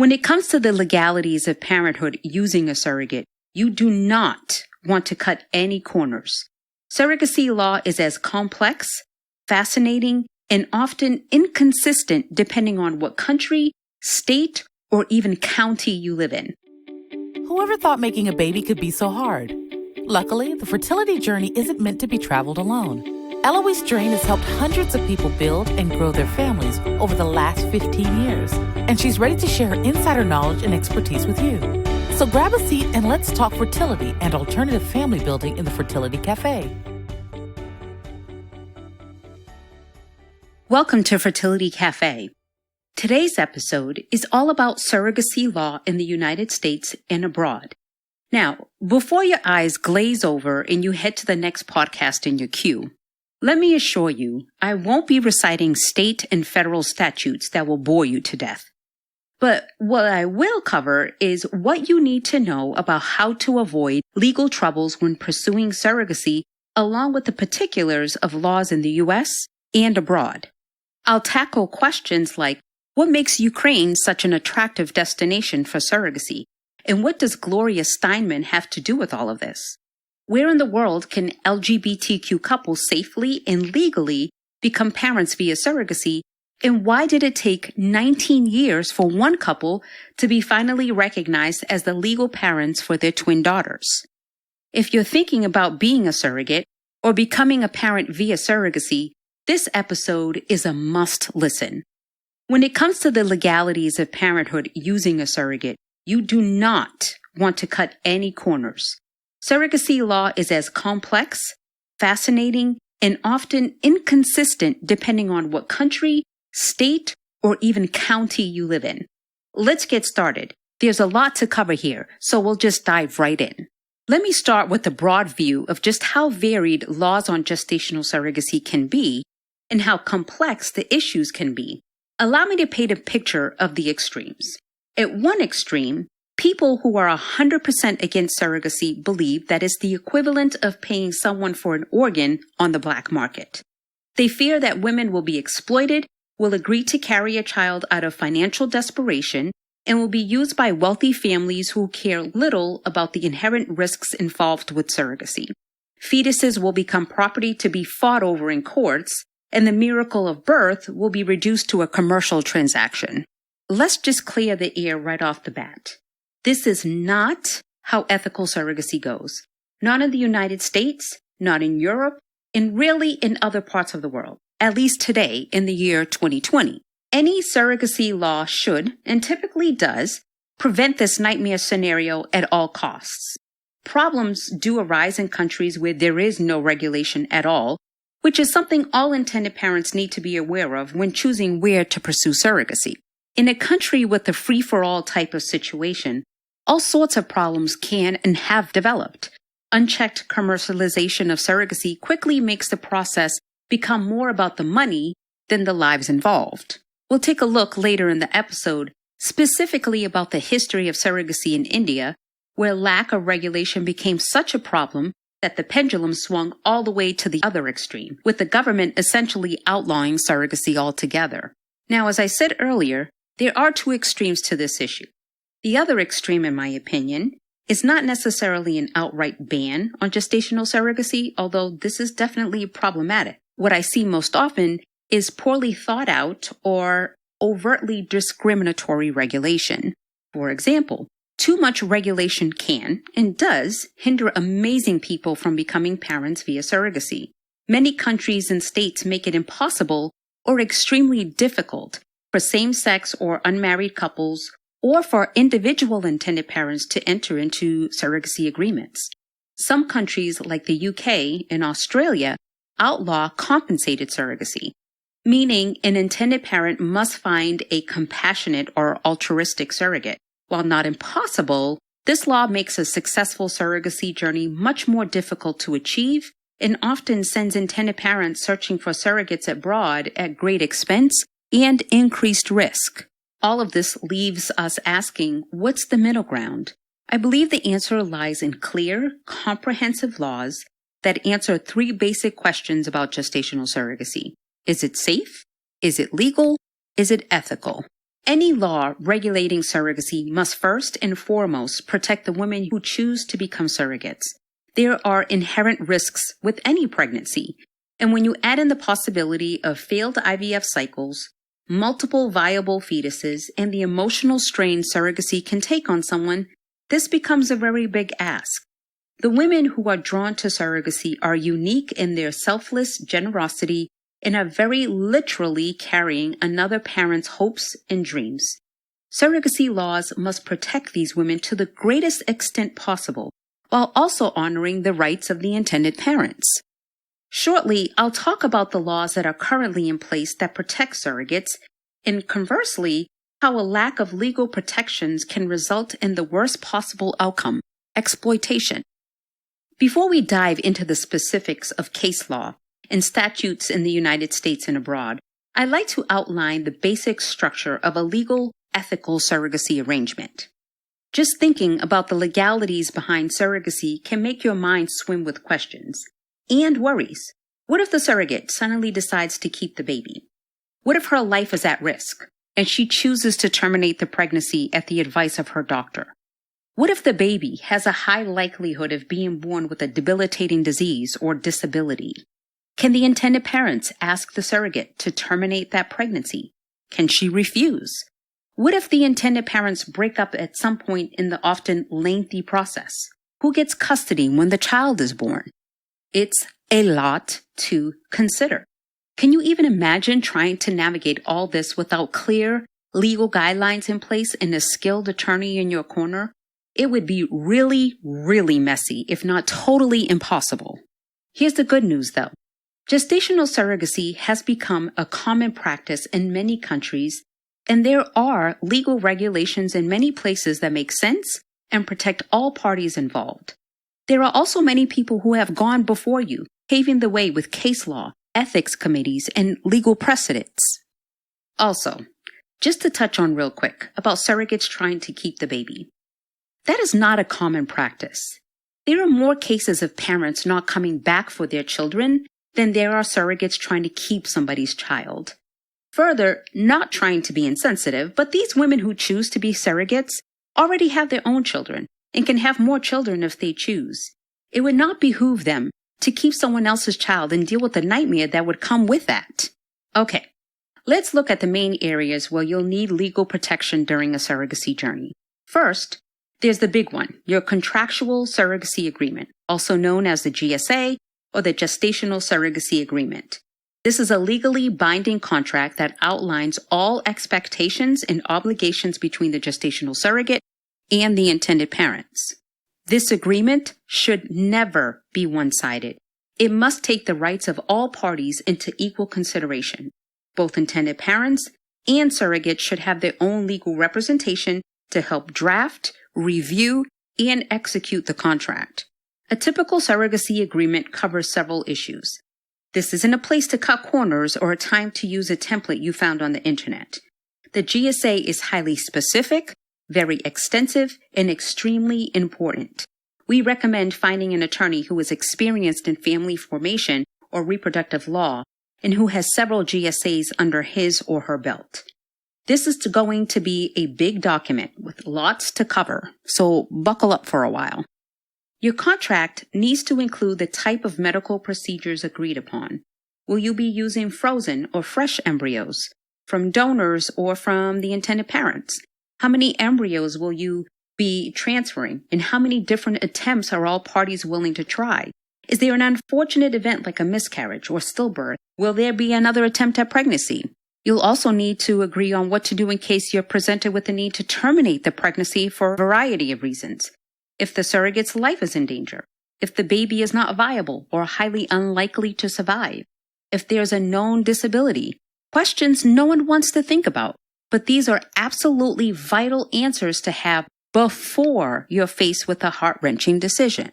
When it comes to the legalities of parenthood using a surrogate, you do not want to cut any corners. Surrogacy law is as complex, fascinating, and often inconsistent depending on what country, state, or even county you live in. Whoever thought making a baby could be so hard? Luckily, the fertility journey isn't meant to be traveled alone. Eloise Drane has helped hundreds of people build and grow their families over the last 15 years, and she's ready to share her insider knowledge and expertise with you. So grab a seat and let's talk fertility and alternative family building in the Fertility Café. Welcome to Fertility Café. Today's episode is all about surrogacy law in the United States and abroad. Now, before your eyes glaze over and you head to the next podcast in your queue, let me assure you, I won't be reciting state and federal statutes that will bore you to death. But what I will cover is what you need to know about how to avoid legal troubles when pursuing surrogacy, along with the particulars of laws in the U.S. and abroad. I'll tackle questions like, what makes Ukraine such an attractive destination for surrogacy? And what does Gloria Steinem have to do with all of this? Where in the world can LGBTQ couples safely and legally become parents via surrogacy? And why did it take 19 years for one couple to be finally recognized as the legal parents for their twin daughters? If you're thinking about being a surrogate or becoming a parent via surrogacy, this episode is a must listen. When it comes to the legalities of parenthood using a surrogate, you do not want to cut any corners. Surrogacy law is as complex, fascinating, and often inconsistent depending on what country, state, or even county you live in. Let's get started. There's a lot to cover here, so we'll just dive right in. Let me start with a broad view of just how varied laws on gestational surrogacy can be and how complex the issues can be. Allow me to paint a picture of the extremes. At one extreme, people who are 100% against surrogacy believe that it's the equivalent of paying someone for an organ on the black market. They fear that women will be exploited, will agree to carry a child out of financial desperation, and will be used by wealthy families who care little about the inherent risks involved with surrogacy. Fetuses will become property to be fought over in courts, and the miracle of birth will be reduced to a commercial transaction. Let's just clear the air right off the bat. This is not how ethical surrogacy goes. Not in the United States, not in Europe, and really in other parts of the world, at least today in the year 2020. Any surrogacy law should, and typically does, prevent this nightmare scenario at all costs. Problems do arise in countries where there is no regulation at all, which is something all intended parents need to be aware of when choosing where to pursue surrogacy. In a country with a free-for-all type of situation, all sorts of problems can and have developed. Unchecked commercialization of surrogacy quickly makes the process become more about the money than the lives involved. We'll take a look later in the episode specifically about the history of surrogacy in India, where lack of regulation became such a problem that the pendulum swung all the way to the other extreme, with the government essentially outlawing surrogacy altogether. Now, as I said earlier, there are two extremes to this issue. The other extreme, in my opinion, is not necessarily an outright ban on gestational surrogacy, although this is definitely problematic. What I see most often is poorly thought out or overtly discriminatory regulation. For example, too much regulation can, and does, hinder amazing people from becoming parents via surrogacy. Many countries and states make it impossible or extremely difficult for same-sex or unmarried couples or for individual intended parents to enter into surrogacy agreements. Some countries like the UK and Australia outlaw compensated surrogacy, meaning an intended parent must find a compassionate or altruistic surrogate. While not impossible, this law makes a successful surrogacy journey much more difficult to achieve and often sends intended parents searching for surrogates abroad at great expense and increased risk. All of this leaves us asking, what's the middle ground? I believe the answer lies in clear, comprehensive laws that answer three basic questions about gestational surrogacy. Is it safe? Is it legal? Is it ethical? Any law regulating surrogacy must first and foremost protect the women who choose to become surrogates. There are inherent risks with any pregnancy, and when you add in the possibility of failed IVF cycles, multiple viable fetuses, and the emotional strain surrogacy can take on someone, this becomes a very big ask. The women who are drawn to surrogacy are unique in their selfless generosity and are very literally carrying another parent's hopes and dreams. Surrogacy laws must protect these women to the greatest extent possible, while also honoring the rights of the intended parents. Shortly, I'll talk about the laws that are currently in place that protect surrogates, and conversely, how a lack of legal protections can result in the worst possible outcome, exploitation. Before we dive into the specifics of case law and statutes in the United States and abroad, I'd like to outline the basic structure of a legal, ethical surrogacy arrangement. Just thinking about the legalities behind surrogacy can make your mind swim with questions and worries. What if the surrogate suddenly decides to keep the baby? What if her life is at risk and she chooses to terminate the pregnancy at the advice of her doctor? What if the baby has a high likelihood of being born with a debilitating disease or disability? Can the intended parents ask the surrogate to terminate that pregnancy? Can she refuse? What if the intended parents break up at some point in the often lengthy process? Who gets custody when the child is born? It's a lot to consider. Can you even imagine trying to navigate all this without clear legal guidelines in place and a skilled attorney in your corner? It would be really, really messy, if not totally impossible. Here's the good news, though. Gestational surrogacy has become a common practice in many countries, and there are legal regulations in many places that make sense and protect all parties involved. There are also many people who have gone before you, paving the way with case law, ethics committees, and legal precedents. Also, just to touch on real quick about surrogates trying to keep the baby. That is not a common practice. There are more cases of parents not coming back for their children than there are surrogates trying to keep somebody's child. Further, not trying to be insensitive, but these women who choose to be surrogates already have their own children and can have more children if they choose. It would not behoove them to keep someone else's child and deal with the nightmare that would come with that. Okay, let's look at the main areas where you'll need legal protection during a surrogacy journey. First, there's the big one, your contractual surrogacy agreement, also known as the GSA or the Gestational Surrogacy Agreement. This is a legally binding contract that outlines all expectations and obligations between the gestational surrogate and the intended parents. This agreement should never be one-sided. It must take the rights of all parties into equal consideration. Both intended parents and surrogates should have their own legal representation to help draft, review, and execute the contract. A typical surrogacy agreement covers several issues. This isn't a place to cut corners or a time to use a template you found on the internet. The GSA is highly specific, very extensive, and extremely important. We recommend finding an attorney who is experienced in family formation or reproductive law and who has several GSAs under his or her belt. This is going to be a big document with lots to cover, so buckle up for a while. Your contract needs to include the type of medical procedures agreed upon. Will you be using frozen or fresh embryos, from donors or from the intended parents? How many embryos will you be transferring, and how many different attempts are all parties willing to try? Is there an unfortunate event like a miscarriage or stillbirth? Will there be another attempt at pregnancy? You'll also need to agree on what to do in case you're presented with the need to terminate the pregnancy for a variety of reasons. If the surrogate's life is in danger, if the baby is not viable or highly unlikely to survive, if there's a known disability, questions no one wants to think about. But these are absolutely vital answers to have before you're faced with a heart-wrenching decision.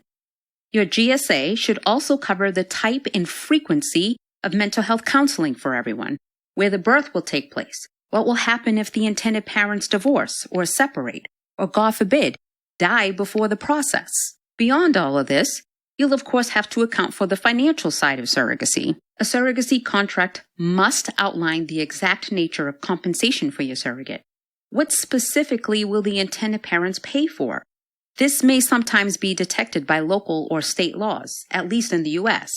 Your GSA should also cover the type and frequency of mental health counseling for everyone, where the birth will take place, what will happen if the intended parents divorce or separate, or God forbid, die before the process. Beyond all of this, you'll of course have to account for the financial side of surrogacy. A surrogacy contract must outline the exact nature of compensation for your surrogate. What specifically will the intended parents pay for? This may sometimes be detected by local or state laws, at least in the U.S.,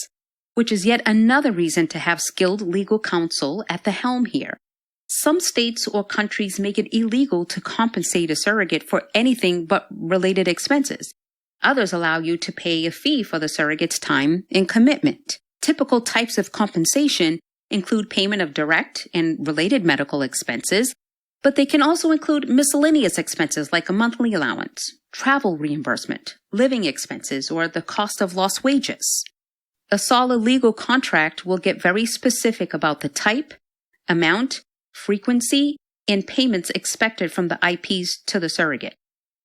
which is yet another reason to have skilled legal counsel at the helm here. Some states or countries make it illegal to compensate a surrogate for anything but related expenses. Others allow you to pay a fee for the surrogate's time and commitment. Typical types of compensation include payment of direct and related medical expenses, but they can also include miscellaneous expenses like a monthly allowance, travel reimbursement, living expenses, or the cost of lost wages. A solid legal contract will get very specific about the type, amount, frequency, and payments expected from the IPs to the surrogate.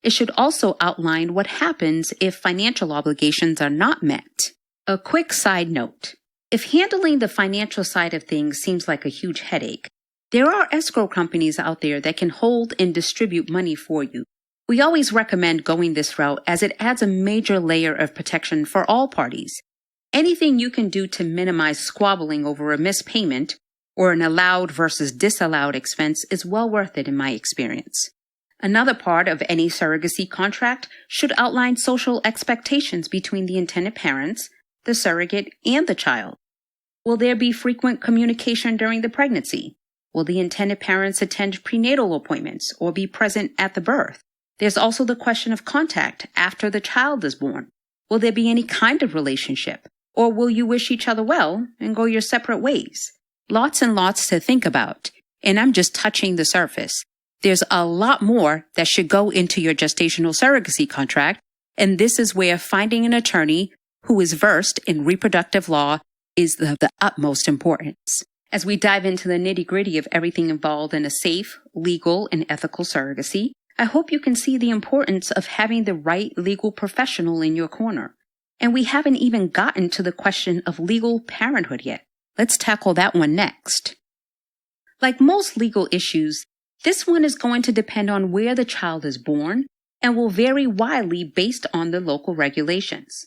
It should also outline what happens if financial obligations are not met. A quick side note. If handling the financial side of things seems like a huge headache, there are escrow companies out there that can hold and distribute money for you. We always recommend going this route as it adds a major layer of protection for all parties. Anything you can do to minimize squabbling over a missed payment or an allowed versus disallowed expense is well worth it in my experience. Another part of any surrogacy contract should outline social expectations between the intended parents, the surrogate, and the child. Will there be frequent communication during the pregnancy? Will the intended parents attend prenatal appointments or be present at the birth? There's also the question of contact after the child is born. Will there be any kind of relationship? Or will you wish each other well and go your separate ways? Lots and lots to think about, and I'm just touching the surface. There's a lot more that should go into your gestational surrogacy contract, and this is where finding an attorney who is versed in reproductive law is the utmost importance. As we dive into the nitty-gritty of everything involved in a safe, legal, and ethical surrogacy, I hope you can see the importance of having the right legal professional in your corner. And we haven't even gotten to the question of legal parenthood yet. Let's tackle that one next. Like most legal issues, this one is going to depend on where the child is born and will vary widely based on the local regulations.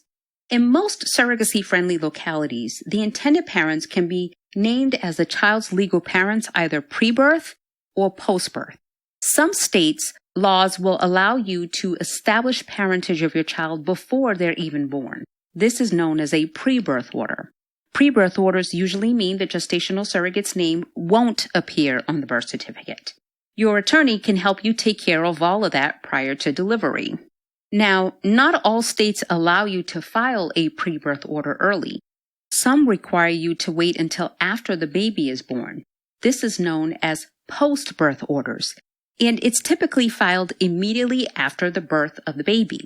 In most surrogacy-friendly localities, the intended parents can be named as the child's legal parents either pre-birth or post-birth. Some states' laws will allow you to establish parentage of your child before they're even born. This is known as a pre-birth order. Pre-birth orders usually mean the gestational surrogate's name won't appear on the birth certificate. Your attorney can help you take care of all of that prior to delivery. Now, not all states allow you to file a pre-birth order early. Some require you to wait until after the baby is born. This is known as post-birth orders, and it's typically filed immediately after the birth of the baby.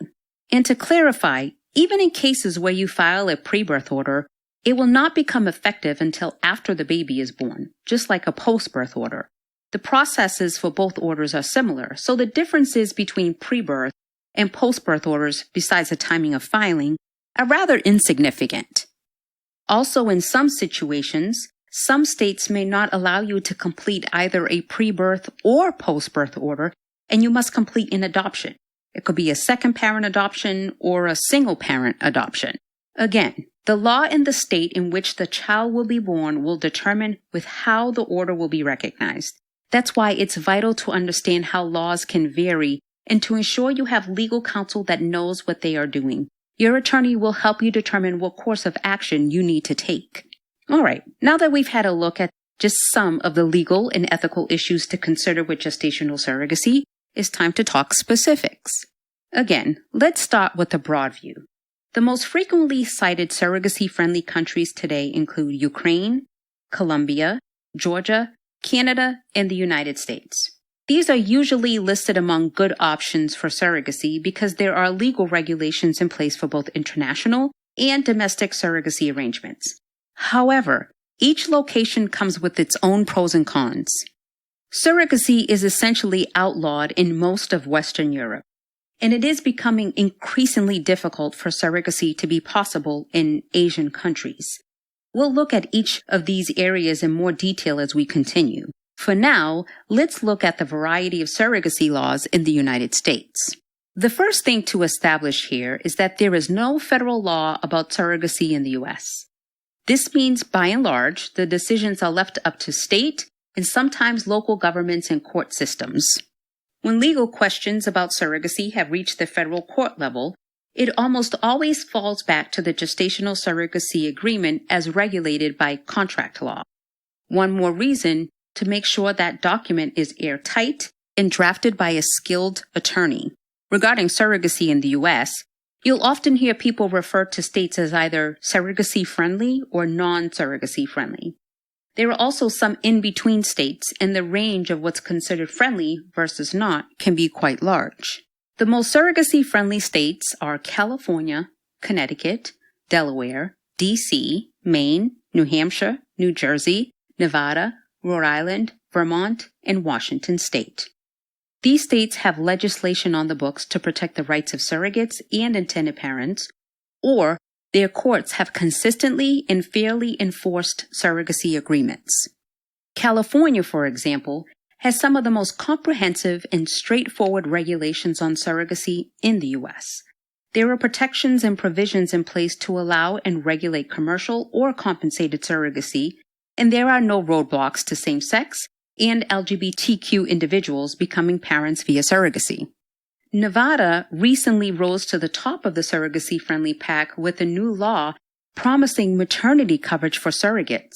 And to clarify, even in cases where you file a pre-birth order, it will not become effective until after the baby is born, just like a post-birth order. The processes for both orders are similar, so the differences between pre-birth and post-birth orders, besides the timing of filing, are rather insignificant. Also, in some situations, some states may not allow you to complete either a pre-birth or post-birth order, and you must complete an adoption. It could be a second-parent adoption or a single-parent adoption. Again, the law in the state in which the child will be born will determine with how the order will be recognized. That's why it's vital to understand how laws can vary and to ensure you have legal counsel that knows what they are doing. Your attorney will help you determine what course of action you need to take. All right, now that we've had a look at just some of the legal and ethical issues to consider with gestational surrogacy, it's time to talk specifics. Again, let's start with the broad view. The most frequently cited surrogacy-friendly countries today include Ukraine, Colombia, Georgia, Canada, and the United States. These are usually listed among good options for surrogacy because there are legal regulations in place for both international and domestic surrogacy arrangements. However, each location comes with its own pros and cons. Surrogacy is essentially outlawed in most of Western Europe, and it is becoming increasingly difficult for surrogacy to be possible in Asian countries. We'll look at each of these areas in more detail as we continue. For now, let's look at the variety of surrogacy laws in the United States. The first thing to establish here is that there is no federal law about surrogacy in the U.S. This means, by and large, the decisions are left up to state and sometimes local governments and court systems. When legal questions about surrogacy have reached the federal court level, it almost always falls back to the Gestational Surrogacy Agreement as regulated by contract law. One more reason to make sure that document is airtight and drafted by a skilled attorney. Regarding surrogacy in the U.S., you'll often hear people refer to states as either surrogacy-friendly or non-surrogacy-friendly. There are also some in-between states, and the range of what's considered friendly versus not can be quite large. The most surrogacy-friendly states are California, Connecticut, Delaware, D.C., Maine, New Hampshire, New Jersey, Nevada, Rhode Island, Vermont, and Washington State. These states have legislation on the books to protect the rights of surrogates and intended parents, or their courts have consistently and fairly enforced surrogacy agreements. California, for example, has some of the most comprehensive and straightforward regulations on surrogacy in the U.S. There are protections and provisions in place to allow and regulate commercial or compensated surrogacy, and there are no roadblocks to same-sex and LGBTQ individuals becoming parents via surrogacy. Nevada recently rose to the top of the surrogacy-friendly pack with a new law promising maternity coverage for surrogates.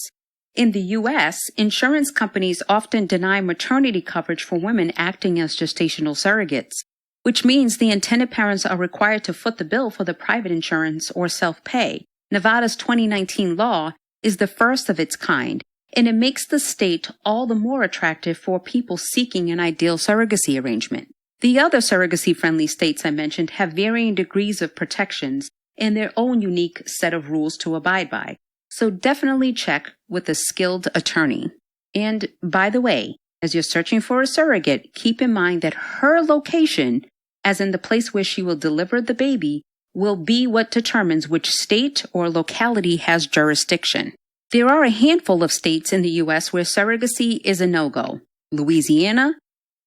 In the U.S., insurance companies often deny maternity coverage for women acting as gestational surrogates, which means the intended parents are required to foot the bill for the private insurance or self-pay. Nevada's 2019 law is the first of its kind, and it makes the state all the more attractive for people seeking an ideal surrogacy arrangement. The other surrogacy-friendly states I mentioned have varying degrees of protections and their own unique set of rules to abide by, so definitely check with a skilled attorney. And by the way, as you're searching for a surrogate, keep in mind that her location, as in the place where she will deliver the baby, will be what determines which state or locality has jurisdiction. There are a handful of states in the U.S. where surrogacy is a no-go. Louisiana,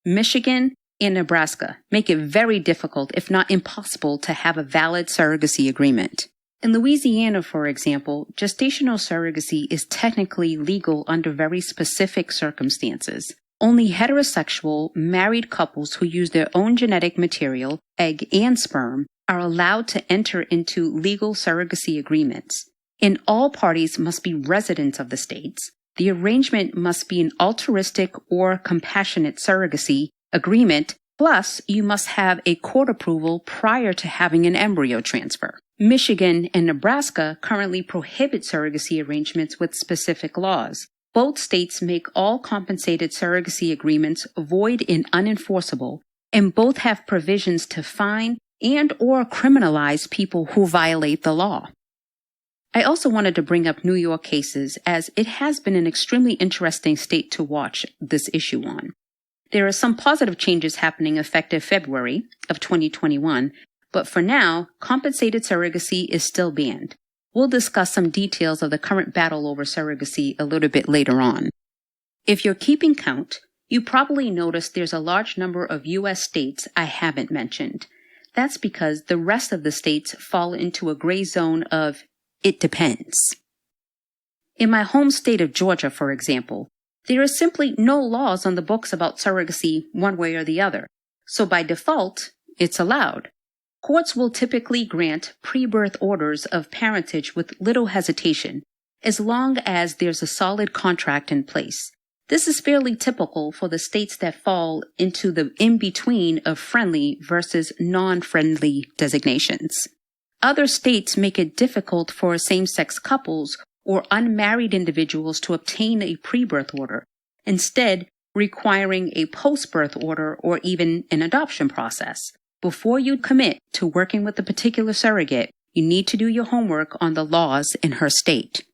Michigan, and Nebraska make it very difficult, if not impossible, to have a valid surrogacy agreement. In Louisiana, for example, gestational surrogacy is technically legal under very specific circumstances. Only heterosexual, married couples who use their own genetic material, egg and sperm, are allowed to enter into legal surrogacy agreements. And all parties must be residents of the states. The arrangement must be an altruistic or compassionate surrogacy agreement, plus you must have a court approval prior to having an embryo transfer. Michigan and Nebraska currently prohibit surrogacy arrangements with specific laws. Both states make all compensated surrogacy agreements void and unenforceable, and both have provisions to fine and or criminalize people who violate the law. I also wanted to bring up New York cases, as it has been an extremely interesting state to watch this issue on. There are some positive changes happening effective February of 2021, but for now, compensated surrogacy is still banned. We'll discuss some details of the current battle over surrogacy a little bit later on. If you're keeping count, you probably noticed there's a large number of U.S. states I haven't mentioned. That's because the rest of the states fall into a gray zone of it depends. In my home state of Georgia, for example, there are simply no laws on the books about surrogacy one way or the other, so by default, it's allowed. Courts will typically grant pre-birth orders of parentage with little hesitation, as long as there's a solid contract in place. This is fairly typical for the states that fall into the in-between of friendly versus non-friendly designations. Other states make it difficult for same-sex couples or unmarried individuals to obtain a pre-birth order, instead requiring a post-birth order or even an adoption process. Before you commit to working with a particular surrogate, you need to do your homework on the laws in her state.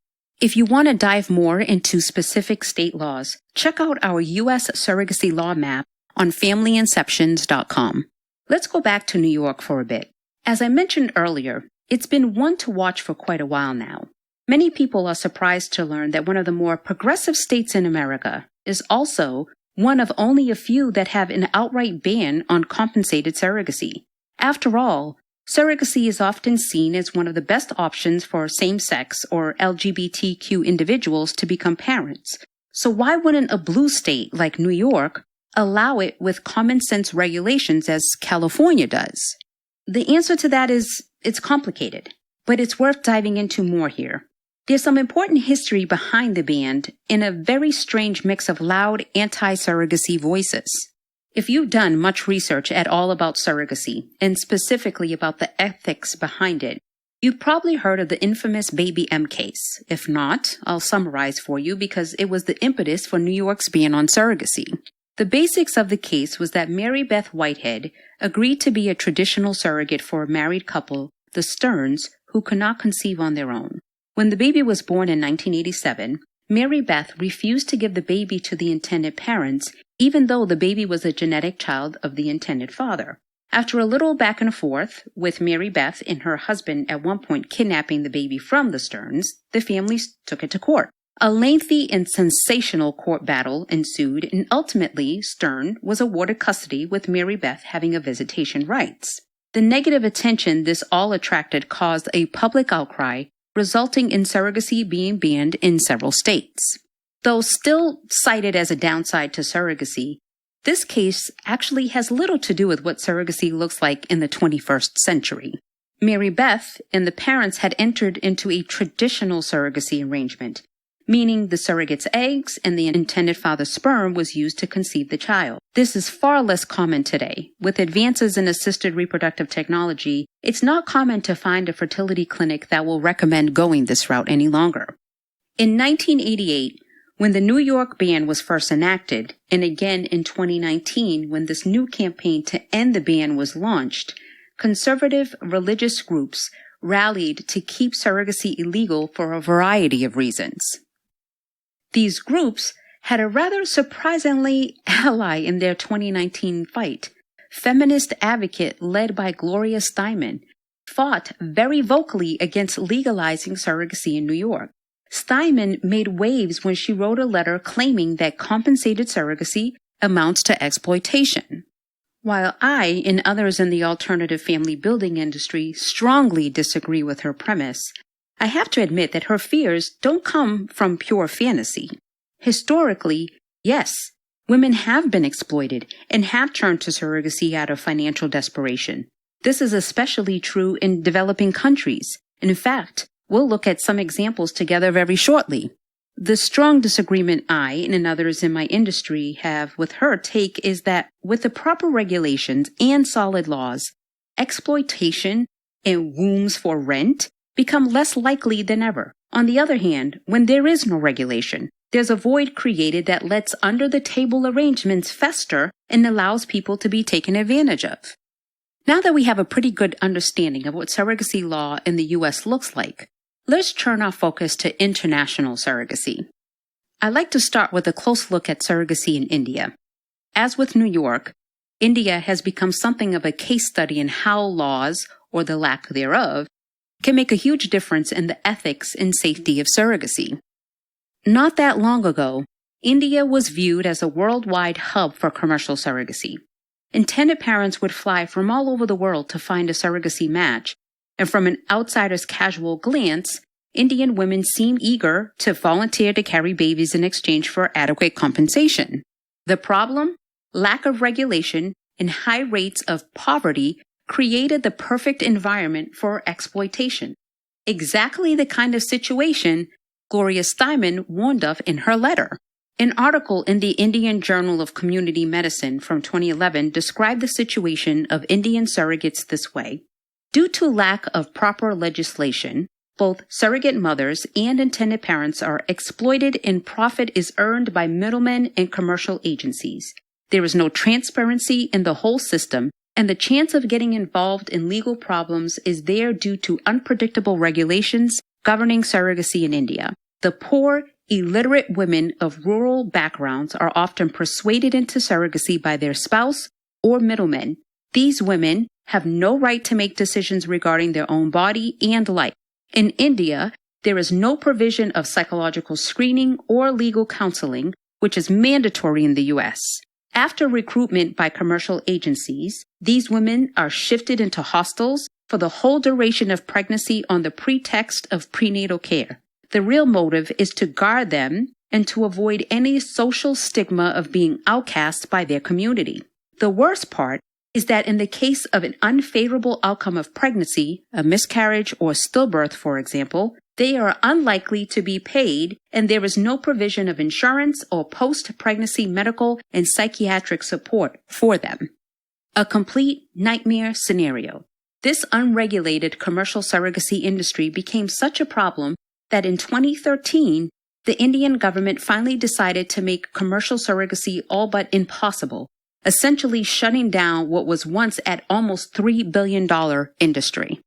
If you want to dive more into specific state laws, check out our U.S. surrogacy law map on FamilyInceptions.com. Let's go back to New York for a bit. As I mentioned earlier, it's been one to watch for quite a while now. Many people are surprised to learn that one of the more progressive states in America is also one of only a few that have an outright ban on compensated surrogacy. After all, surrogacy is often seen as one of the best options for same-sex or LGBTQ individuals to become parents. So why wouldn't a blue state like New York allow it with common sense regulations as California does? The answer to that is it's complicated, but it's worth diving into more here. There's some important history behind the ban in a very strange mix of loud anti-surrogacy voices. If you've done much research at all about surrogacy, and specifically about the ethics behind it, you've probably heard of the infamous Baby M case. If not, I'll summarize for you because it was the impetus for New York's ban on surrogacy. The basics of the case was that Mary Beth Whitehead agreed to be a traditional surrogate for a married couple, the Stearns, who could not conceive on their own. When the baby was born in 1987, Mary Beth refused to give the baby to the intended parents, even though the baby was a genetic child of the intended father. After a little back and forth, with Mary Beth and her husband at one point kidnapping the baby from the Stearns, the families took it to court. A lengthy and sensational court battle ensued, and ultimately Stearn was awarded custody with Mary Beth having a visitation rights. The negative attention this all attracted caused a public outcry, resulting in surrogacy being banned in several states. Though still cited as a downside to surrogacy, this case actually has little to do with what surrogacy looks like in the 21st century. Mary Beth and the parents had entered into a traditional surrogacy arrangement, meaning the surrogate's eggs and the intended father's sperm was used to conceive the child. This is far less common today. With advances in assisted reproductive technology, it's not common to find a fertility clinic that will recommend going this route any longer. In 1988, when the New York ban was first enacted, and again in 2019 when this new campaign to end the ban was launched, conservative religious groups rallied to keep surrogacy illegal for a variety of reasons. These groups had a rather surprisingly ally in their 2019 fight. Feminist advocate led by Gloria Steinem fought very vocally against legalizing surrogacy in New York. Steinem made waves when she wrote a letter claiming that compensated surrogacy amounts to exploitation. While I and others in the alternative family building industry strongly disagree with her premise, I have to admit that her fears don't come from pure fantasy. Historically, yes, women have been exploited and have turned to surrogacy out of financial desperation. This is especially true in developing countries. In fact, we'll look at some examples together very shortly. The strong disagreement I and others in my industry have with her take is that with the proper regulations and solid laws, exploitation and wombs for rent become less likely than ever. On the other hand, when there is no regulation, there's a void created that lets under-the-table arrangements fester and allows people to be taken advantage of. Now that we have a pretty good understanding of what surrogacy law in the U.S. looks like, let's turn our focus to international surrogacy. I'd like to start with a close look at surrogacy in India. As with New York, India has become something of a case study in how laws, or the lack thereof, can make a huge difference in the ethics and safety of surrogacy. Not that long ago, India was viewed as a worldwide hub for commercial surrogacy. Intended parents would fly from all over the world to find a surrogacy match, and from an outsider's casual glance, Indian women seem eager to volunteer to carry babies in exchange for adequate compensation. The problem? Lack of regulation and high rates of poverty created the perfect environment for exploitation. Exactly the kind of situation Gloria Steinem warned of in her letter. An article in the Indian Journal of Community Medicine from 2011 described the situation of Indian surrogates this way. Due to lack of proper legislation, both surrogate mothers and intended parents are exploited and profit is earned by middlemen and commercial agencies. There is no transparency in the whole system, and the chance of getting involved in legal problems is there due to unpredictable regulations governing surrogacy in India. The poor, illiterate women of rural backgrounds are often persuaded into surrogacy by their spouse or middlemen. These women have no right to make decisions regarding their own body and life. In India, there is no provision of psychological screening or legal counseling, which is mandatory in the U.S. After recruitment by commercial agencies, these women are shifted into hostels for the whole duration of pregnancy on the pretext of prenatal care. The real motive is to guard them and to avoid any social stigma of being outcast by their community. The worst part is that in the case of an unfavorable outcome of pregnancy, a miscarriage or stillbirth, for example, they are unlikely to be paid, and there is no provision of insurance or post-pregnancy medical and psychiatric support for them. A complete nightmare scenario. This unregulated commercial surrogacy industry became such a problem that in 2013, the Indian government finally decided to make commercial surrogacy all but impossible, essentially shutting down what was once at almost $3 billion industry.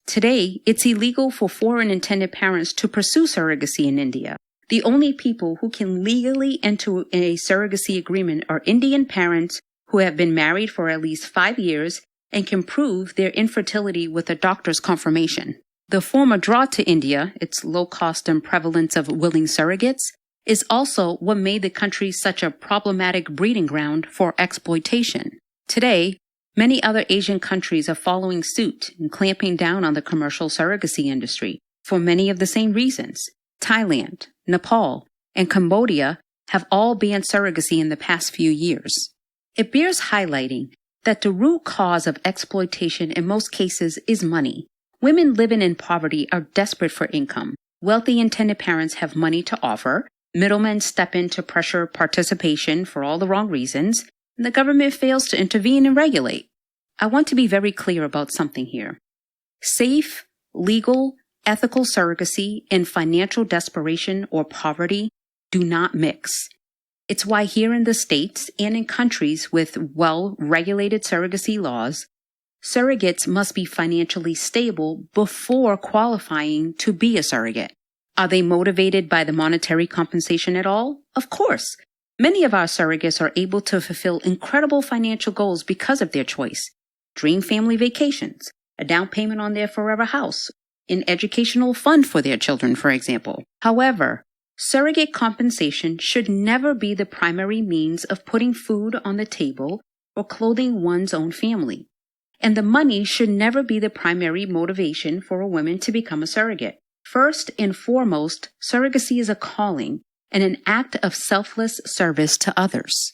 Today, it's illegal for foreign intended parents to pursue surrogacy in India. The only people who can legally enter a surrogacy agreement are Indian parents who have been married for at least 5 years and can prove their infertility with a doctor's confirmation. The former draw to India, its low cost and prevalence of willing surrogates, is also what made the country such a problematic breeding ground for exploitation. Today, many other Asian countries are following suit and clamping down on the commercial surrogacy industry for many of the same reasons. Thailand, Nepal, and Cambodia have all banned surrogacy in the past few years. It bears highlighting that the root cause of exploitation in most cases is money. Women living in poverty are desperate for income. Wealthy intended parents have money to offer. Middlemen step in to pressure participation for all the wrong reasons, and the government fails to intervene and regulate. I want to be very clear about something here. Safe, legal, ethical surrogacy and financial desperation or poverty do not mix. It's why here in the States and in countries with well-regulated surrogacy laws, surrogates must be financially stable before qualifying to be a surrogate. Are they motivated by the monetary compensation at all? Of course. Many of our surrogates are able to fulfill incredible financial goals because of their choice. Dream family vacations, a down payment on their forever house, an educational fund for their children, for example. However, surrogate compensation should never be the primary means of putting food on the table or clothing one's own family. And the money should never be the primary motivation for a woman to become a surrogate. First and foremost, surrogacy is a calling and an act of selfless service to others.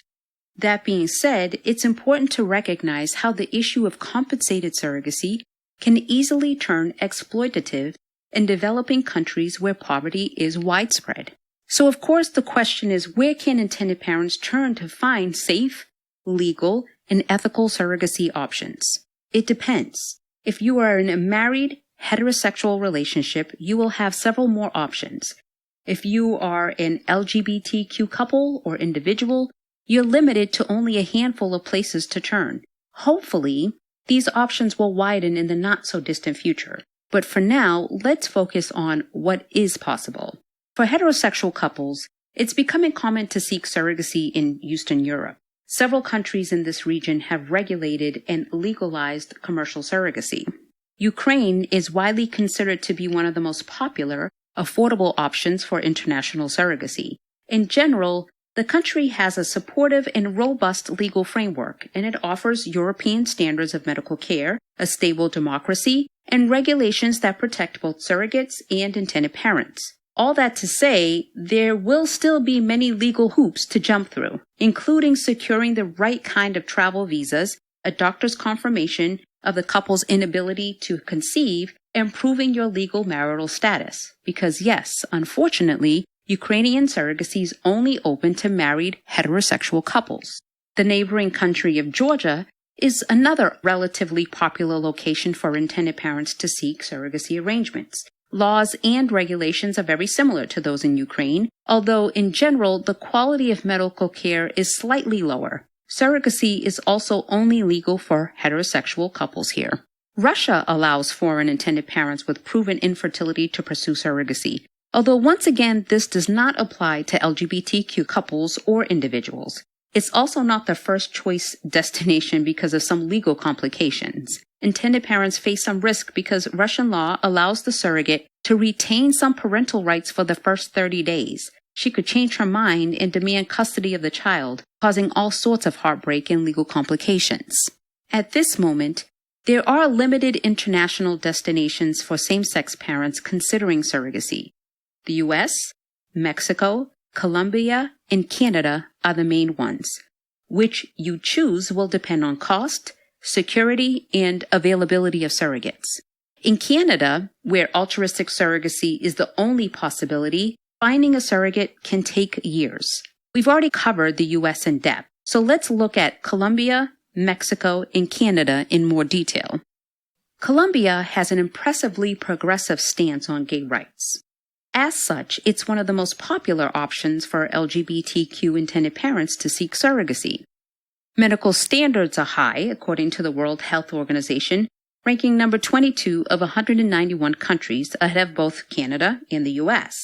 That being said, it's important to recognize how the issue of compensated surrogacy can easily turn exploitative in developing countries where poverty is widespread. So of course the question is, where can intended parents turn to find safe, legal, and ethical surrogacy options? It depends. If you are in a married, heterosexual relationship, you will have several more options. If you are an LGBTQ couple or individual, you're limited to only a handful of places to turn. Hopefully, these options will widen in the not-so-distant future. But for now, let's focus on what is possible. For heterosexual couples, it's becoming common to seek surrogacy in Eastern Europe. Several countries in this region have regulated and legalized commercial surrogacy. Ukraine is widely considered to be one of the most popular, affordable options for international surrogacy. In general, the country has a supportive and robust legal framework, and it offers European standards of medical care, a stable democracy, and regulations that protect both surrogates and intended parents. All that to say, there will still be many legal hoops to jump through, including securing the right kind of travel visas, a doctor's confirmation of the couple's inability to conceive, and proving your legal marital status. Because yes, unfortunately, Ukrainian surrogacy is only open to married heterosexual couples. The neighboring country of Georgia is another relatively popular location for intended parents to seek surrogacy arrangements. Laws and regulations are very similar to those in Ukraine, although in general the quality of medical care is slightly lower. Surrogacy is also only legal for heterosexual couples here. Russia allows foreign intended parents with proven infertility to pursue surrogacy, although once again this does not apply to LGBTQ couples or individuals. It's also not the first choice destination because of some legal complications. Intended parents face some risk because Russian law allows the surrogate to retain some parental rights for the first 30 days. She could change her mind and demand custody of the child, causing all sorts of heartbreak and legal complications. At this moment, there are limited international destinations for same-sex parents considering surrogacy. The U.S., Mexico, Colombia, and Canada are the main ones. Which you choose will depend on cost, security, and availability of surrogates. In Canada, where altruistic surrogacy is the only possibility, finding a surrogate can take years. We've already covered the U.S. in depth, so let's look at Colombia, Mexico, and Canada in more detail. Colombia has an impressively progressive stance on gay rights. As such, it's one of the most popular options for LGBTQ intended parents to seek surrogacy. Medical standards are high, according to the World Health Organization, ranking number 22 of 191 countries ahead of both Canada and the U.S.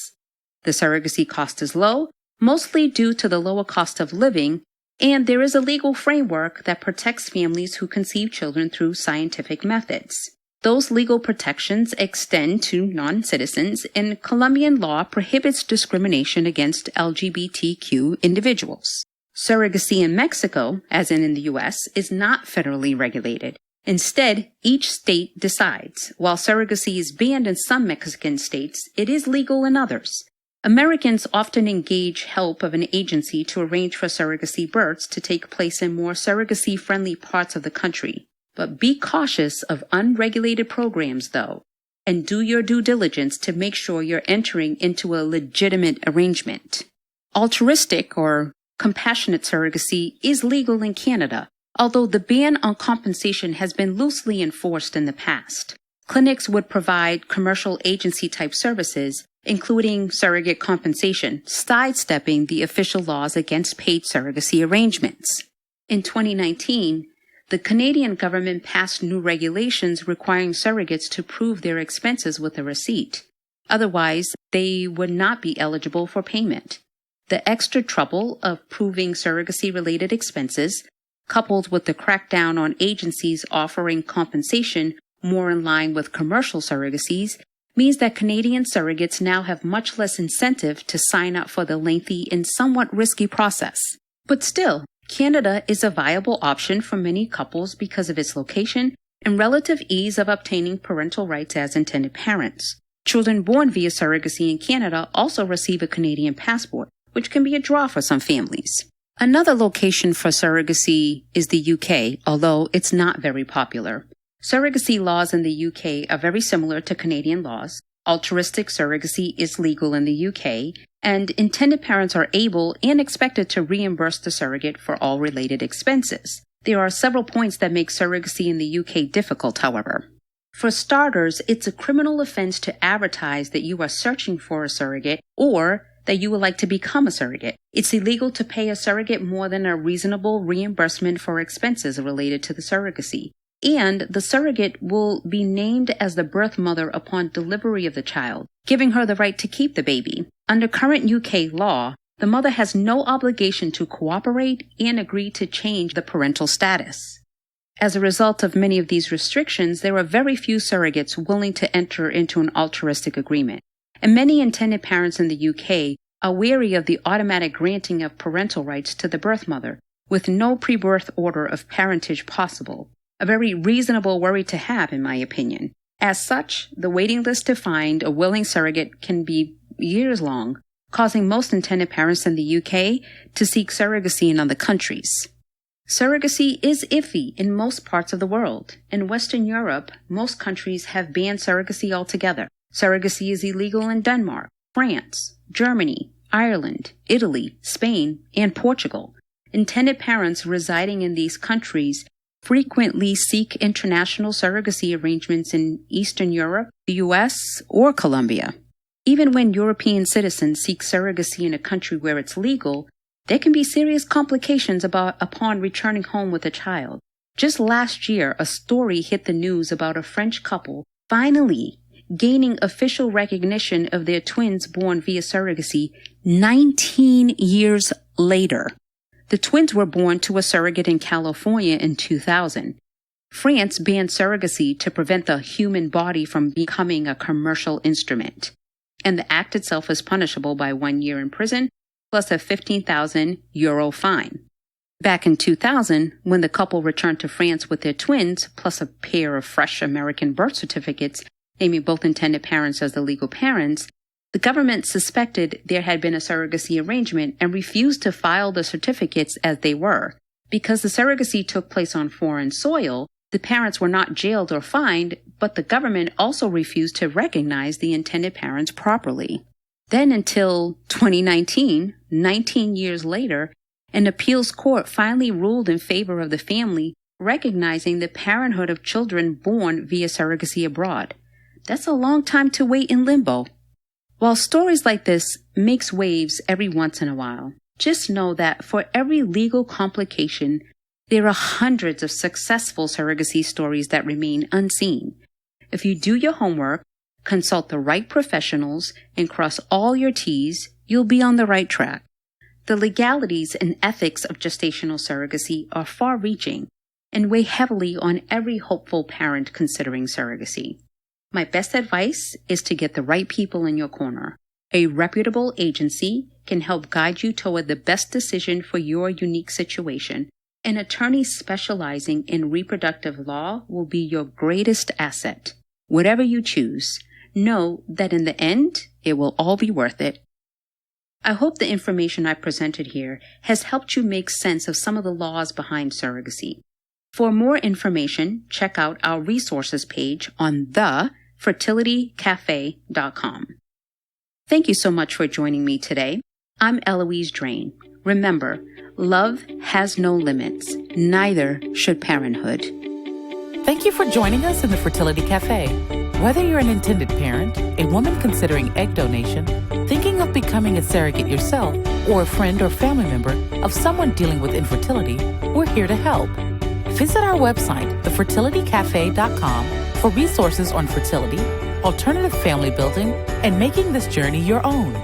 The surrogacy cost is low, mostly due to the lower cost of living, and there is a legal framework that protects families who conceive children through scientific methods. Those legal protections extend to non-citizens, and Colombian law prohibits discrimination against LGBTQ individuals. Surrogacy in Mexico, as in the U.S., is not federally regulated. Instead, each state decides. While surrogacy is banned in some Mexican states, it is legal in others. Americans often engage help of an agency to arrange for surrogacy births to take place in more surrogacy-friendly parts of the country. But be cautious of unregulated programs, though, and do your due diligence to make sure you're entering into a legitimate arrangement. Altruistic or compassionate surrogacy is legal in Canada, although the ban on compensation has been loosely enforced in the past. Clinics would provide commercial agency-type services, including surrogate compensation, sidestepping the official laws against paid surrogacy arrangements. In 2019, the Canadian government passed new regulations requiring surrogates to prove their expenses with a receipt. Otherwise, they would not be eligible for payment. The extra trouble of proving surrogacy-related expenses, coupled with the crackdown on agencies offering compensation more in line with commercial surrogacies, means that Canadian surrogates now have much less incentive to sign up for the lengthy and somewhat risky process. But still, Canada is a viable option for many couples because of its location and relative ease of obtaining parental rights as intended parents. Children born via surrogacy in Canada also receive a Canadian passport, which can be a draw for some families. Another location for surrogacy is the UK, although it's not very popular. Surrogacy laws in the UK are very similar to Canadian laws. Altruistic surrogacy is legal in the UK, and intended parents are able and expected to reimburse the surrogate for all related expenses. There are several points that make surrogacy in the UK difficult, however. For starters, it's a criminal offense to advertise that you are searching for a surrogate or that you would like to become a surrogate. It's illegal to pay a surrogate more than a reasonable reimbursement for expenses related to the surrogacy. And the surrogate will be named as the birth mother upon delivery of the child, giving her the right to keep the baby. Under current UK law, the mother has no obligation to cooperate and agree to change the parental status. As a result of many of these restrictions, there are very few surrogates willing to enter into an altruistic agreement. And many intended parents in the UK are wary of the automatic granting of parental rights to the birth mother, with no pre-birth order of parentage possible. A very reasonable worry to have, in my opinion. As such, the waiting list to find a willing surrogate can be years long, causing most intended parents in the UK to seek surrogacy in other countries. Surrogacy is iffy in most parts of the world. In Western Europe, most countries have banned surrogacy altogether. Surrogacy is illegal in Denmark, France, Germany, Ireland, Italy, Spain, and Portugal. Intended parents residing in these countries frequently seek international surrogacy arrangements in Eastern Europe, the U.S., or Colombia. Even when European citizens seek surrogacy in a country where it's legal, there can be serious complications upon returning home with a child. Just last year, a story hit the news about a French couple finally gaining official recognition of their twins born via surrogacy 19 years later. The twins were born to a surrogate in California in 2000. France banned surrogacy to prevent the human body from becoming a commercial instrument. And the act itself is punishable by 1 year in prison plus a €15,000 fine. Back in 2000, when the couple returned to France with their twins, plus a pair of fresh American birth certificates, naming both intended parents as the legal parents, The government suspected there had been a surrogacy arrangement and refused to file the certificates as they were. Because the surrogacy took place on foreign soil, the parents were not jailed or fined, but the government also refused to recognize the intended parents properly. Then until 2019, 19 years later, an appeals court finally ruled in favor of the family, recognizing the parenthood of children born via surrogacy abroad. That's a long time to wait in limbo. While stories like this makes waves every once in a while, just know that for every legal complication, there are hundreds of successful surrogacy stories that remain unseen. If you do your homework, consult the right professionals, and cross all your T's, you'll be on the right track. The legalities and ethics of gestational surrogacy are far-reaching and weigh heavily on every hopeful parent considering surrogacy. My best advice is to get the right people in your corner. A reputable agency can help guide you toward the best decision for your unique situation. An attorney specializing in reproductive law will be your greatest asset. Whatever you choose, know that in the end, it will all be worth it. I hope the information I presented here has helped you make sense of some of the laws behind surrogacy. For more information, check out our resources page on thefertilitycafe.com. Thank you so much for joining me today. I'm Eloise Drane. Remember, love has no limits. Neither should parenthood. Thank you for joining us in the Fertility Cafe. Whether you're an intended parent, a woman considering egg donation, thinking of becoming a surrogate yourself, or a friend or family member of someone dealing with infertility, we're here to help. Visit our website, thefertilitycafe.com, for resources on fertility, alternative family building, and making this journey your own.